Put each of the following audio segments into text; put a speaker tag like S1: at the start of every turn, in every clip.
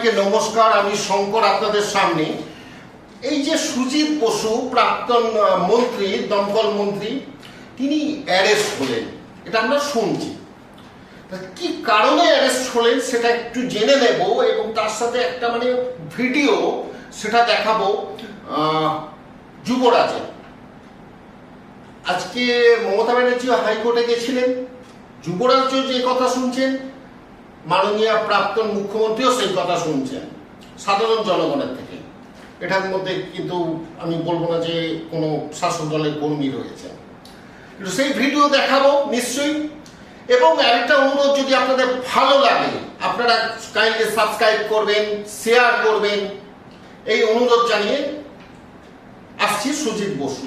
S1: সবাইকে নমস্কার। আমি শঙ্কর আপনাদের সামনে। এই যে সুজিত বসু প্রাক্তন মন্ত্রী, দমকল মন্ত্রী, তিনি অ্যারেস্ট হলেন, এটা আমরা শুনছি। কি কারণে অ্যারেস্ট হলেন সেটা একটু জেনে নেব এবং তার সাথে একটা ভিডিও সেটা দেখাবো যুবরাজের। আজকে মমতা ব্যানার্জি হাইকোর্টে গেছিলেন, যুবরাজও যে কথা শুনছেন, মাননীয় প্রাক্তন মুখ্যমন্ত্রীও সেই কথা শুনছেন সাধারণ জনগণের থেকে। এটার মধ্যে কিন্তু আমি বলবো না যে কোনো শাসক দলের কর্মী রয়েছে, কিন্তু সেই ভিডিও দেখাবো নিশ্চয়ই। এবং আরেকটা অনুরোধ, যদি আপনাদের ভালো লাগে আপনারা কাইন্ডলি সাবস্ক্রাইব করবেন, শেয়ার করবেন, এই অনুরোধ জানিয়ে আসছি সুজিত বসু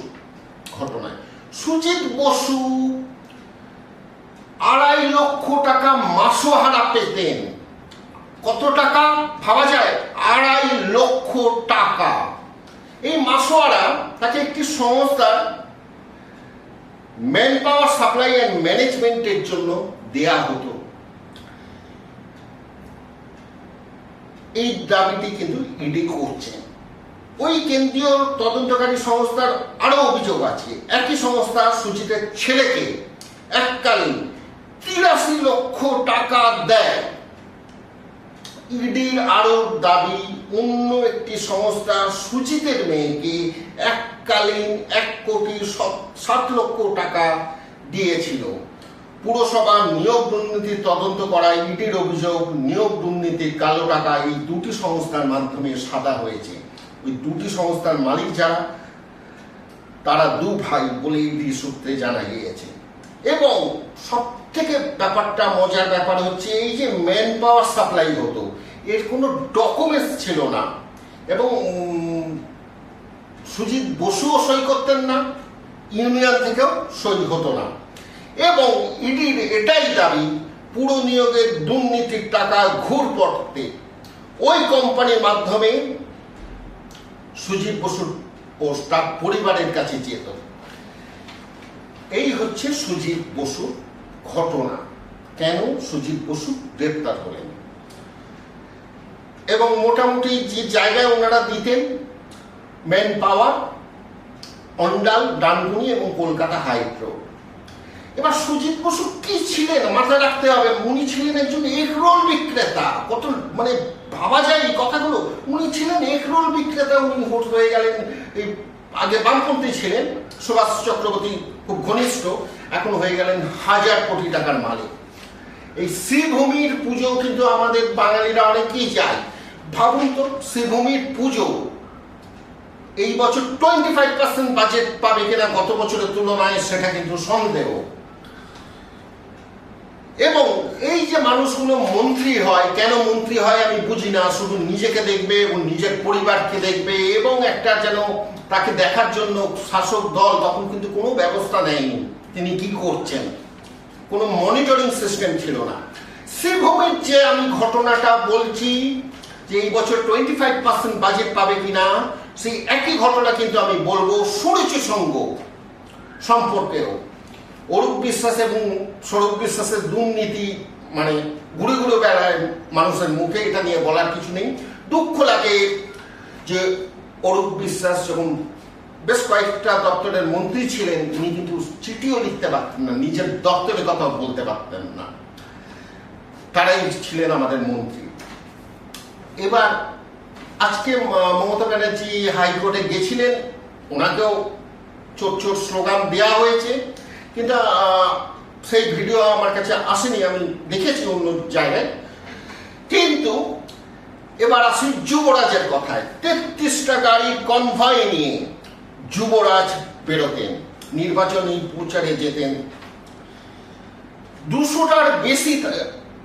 S1: ঘটনায়। সুজিত বসু 2.5 লক্ষ টাকা মাসোহারা পেতেন। কত টাকা ভাবা যায়? 2.5 লক্ষ টাকা। এই মাসোহারা তাকে একটি সংস্থার ম্যান পাওয়ার সাপ্লাই অ্যান্ড ম্যানেজমেন্টের জন্য দেয়া হতো। এই দাবিটি কিন্তু ইডি করছে। ওই কেন্দ্রীয় তদন্তকারী সংস্থার আরো অভিযোগ আছে, একই সংস্থা সুজিতের ছেলেকে এককালীন 83 লক্ষ টাকা দেয়। ইডির আরো দাবি, অন্য একটি সংস্থা সুজিতের মেয়েকে এককালীন 1,60,00,000 টাকা দিয়েছিল। পুরসভা নিয়োগ দুর্নীতির তদন্ত করায় ইডির অভিযোগ, নিয়োগ দুর্নীতির কালো টাকা এই দুটি সংস্থার মাধ্যমে সাদা হয়েছে। ওই দুটি সংস্থার মালিক যারা, তারা 2 ভাই বলে ইডি সূত্রে জানা গিয়েছে। এবং সব থেকে ব্যাপারটা, মজার ব্যাপার হচ্ছে, এই যে ম্যান পাওয়ার সাপ্লাই হতো, এর কোনো ডকুমেন্টস ছিল না এবং সুজিত বসুও সই করতেন না, ইউনিয়ন থেকেও সই হতো না। এবং ইডির এটাই দাবি, পুরো নিয়োগের দুর্নীতির টাকা ঘুরপথে ওই কোম্পানির মাধ্যমে সুজিত বসুর ও তার পরিবারের কাছে যেত। এই হচ্ছে সুজিত বসুর ঘটনা। কেন সুজিত বসু গ্রেপ্তার হলেন এবং মোটামুটি যে জায়গায় ওনারা দিতেন, ম্যান পাওয়ার, অন্ডাল, ডানকুনি এবং কলকাতা হাইকোর্ট। এবার সুজিত বসু কি ছিলেন মাথায় রাখতে হবে, উনি ছিলেন একজন এগরোল বিক্রেতা। কত ভাবা যায় এই কথাগুলো। উনি ছিলেন এগরোল বিক্রেতা, উনি হয়ে গেলেন, এই আগে বামপন্থী ছিলেন, সুভাষ চক্রবর্তী খুব ঘনিষ্ঠ, এখন হয়ে গেলেন 1000 কোটি টাকার মালিক। এই শ্রীভূমির পুজো কিন্তু আমাদের বাঙালিরা অনেকেই যায়। ভাবুন তো, শ্রীভূমির পুজো এই বছর 25% বাজেট পাবে কিনা গত বছরের তুলনায়, সেটা কিন্তু সন্দেহ। এবং এই যে মানুষগুলো মন্ত্রী হয়, কেন মন্ত্রী হয় আমি বুঝি না। শুধু নিজেকে দেখবে এবং নিজের পরিবারকে দেখবে, এবং একটা যেন তাকে দেখার জন্য শাসক দল তখন কিন্তু কোনো ব্যবস্থা নেয়নি তিনি কি করছেন, কোনো মনিটরিং সিস্টেম ছিল না। শ্রীভূমির যে আমি ঘটনাটা বলছি, যে এই বছর 25% বাজেট পাবে কিনা, সেই একই ঘটনা কিন্তু আমি বলবো সুরুচি সংঘ সম্পর্কেও। অরূপ বিশ্বাস এবং স্বরূপ বিশ্বাসের দুর্নীতি ঘুরে ঘুরে বেড়ায় মানুষের মুখে, এটা নিয়ে বলার কিছু নেই। দুঃখ লাগে যে অরূপ বিশ্বাস যখন বেশ কয়েকটা দপ্তরের মন্ত্রী ছিলেন, তিনি কিন্তু চিঠিও লিখতে পারতেন না, নিজের দপ্তরের কথা বলতে পারতেন না। তারাই ছিলেন আমাদের মন্ত্রী। এবার আজকে মমতা ব্যানার্জি হাইকোর্টে গেছিলেন, ওনাকেও চোট চোট স্লোগান দেওয়া হয়েছে, কিন্তু সেই ভিডিও আমার কাছে আসেনি, আমি দেখেছি অন্য জায়গায়। কিন্তু এবার আসি যুবরাজের কথায়। 33টা গাড়ির কনভয় নিয়ে যুবরাজ বেরোতেন, নির্বাচনী প্রচারে যেতেন। 200টার বেশি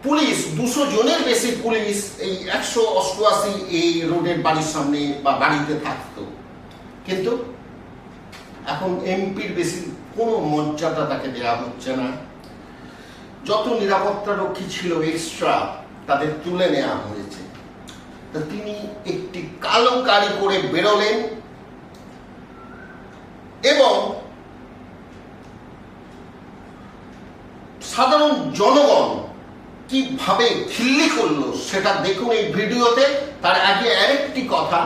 S1: পুলিশ, 200 জনের বেশি পুলিশ এই 188 এই রোডের বাড়ির সামনে বা বাড়িতে থাকতো। কিন্তু এখন এমপির বেশি কোনো মর্যাদা তাকে দেওয়া হচ্ছে না। যত নিরাপত্তা রক্ষী ছিল এক্সট্রা, তাদের তুলে নেওয়া হয়েছে। তা তিনি একটি কালো গাড়ি করে বেরোলেন এবং সাধারণ জনগণ কিভাবে খিল্লি করলো সেটা দেখুন এই ভিডিওতে। তার আগে আরেকটি কথা,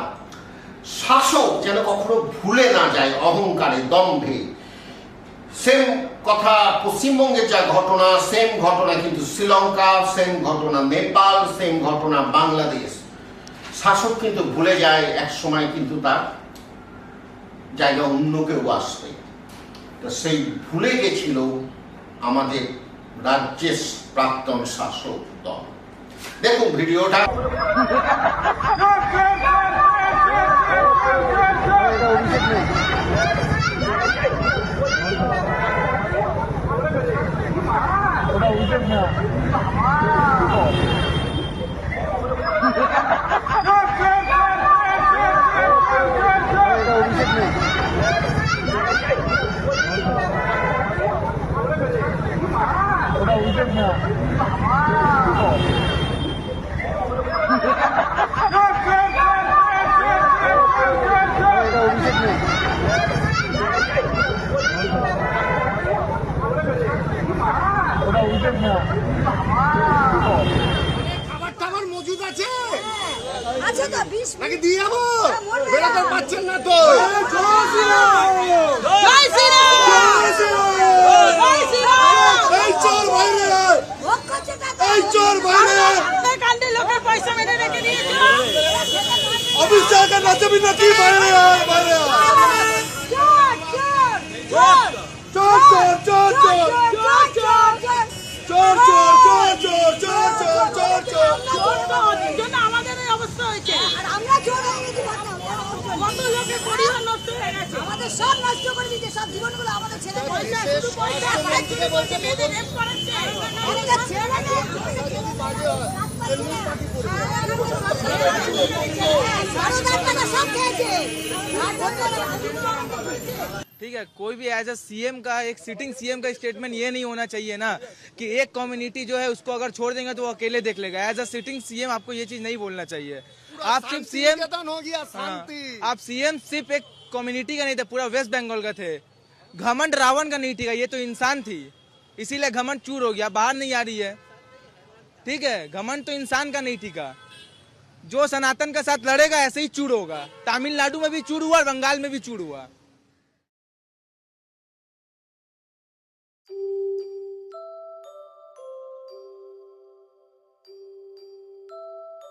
S1: শাসক যেন কখনো ভুলে না যায় অহংকারে দম্ভে। সেম কথা পশ্চিমবঙ্গের যা ঘটনা, সেম ঘটনা কিন্তু শ্রীলঙ্কা, সেম ঘটনা নেপাল, সেম ঘটনা বাংলাদেশ। শাসক কিন্তু ভুলে যায় এক সময় কিন্তু তার জায়গা অন্য কেউ আসবে। তো সেই ভুলে গেছিল আমাদের রাজ্যের প্রাক্তন শাসক দল। দেখুন ভিডিওটা।
S2: খাবার মজুদ আছে
S3: আচ্ছা তো 20
S2: নাকি দিয়ে যাবো?
S3: মরবে
S2: বেরোতে
S3: না।
S2: পারছেন না তো।
S3: জয় শ্রীরাম জয় শ্রীরাম
S2: এই চোর বাইরে,
S3: ভোগ করছে টাকা
S2: এই চোর বাইরে,
S3: আপনার কাণ্ডে লোকের পয়সা মেরে রেখে দিয়েছো
S2: অফিস জায়গা নাচবি নাকি? বাইরে আয়, বাইরে আয়।
S3: চোর চোর চোর
S2: চোর চোর চোর চোর
S3: চোর
S2: চোর চোর চোর চোর চোর চোর চোর চোর।
S3: ওদের জন্য আমাদের এই অবস্থা হয়েছে আর আমরা চোর হয়ে গেছি কত লোকের পরিবার নষ্ট হয়ে গেছে আমাদের সব নষ্ট করে দিয়েছে সব জীবনগুলো আমাদের ছেলে পয়সা শুধু পয়সা বাইরে থেকে বলছে মেয়েদের রেপ করাচ্ছে একটা ছেলে
S4: ठीक है, कोई भी एज अ सीएम का, एक सिटिंग सीएम का स्टेटमेंट ये नहीं होना चाहिए ना कि एक कम्युनिटी जो है उसको अगर छोड़ देंगे तो वो अकेले देख लेगा। एज अ सिटिंग सीएम आपको ये चीज नहीं बोलना चाहिए। आप सिर्फ सीएम
S2: हो गया शांति।
S4: आप सीएम सिर्फ एक कम्युनिटी का नहीं थे, पूरा वेस्ट बंगाल का थे। घमंड रावण का नहीं थी, ये तो इंसान थी, इसीलिए घमंड चूर हो गया, बाहर नहीं आ रही है। ठीक है, घमंड तो इंसान का नहीं ठीका। जो सनातन के साथ लड़ेगा ऐसे ही चूर होगा। तमिलनाडु में भी चूर हुआ और बंगाल में भी चूर हुआ।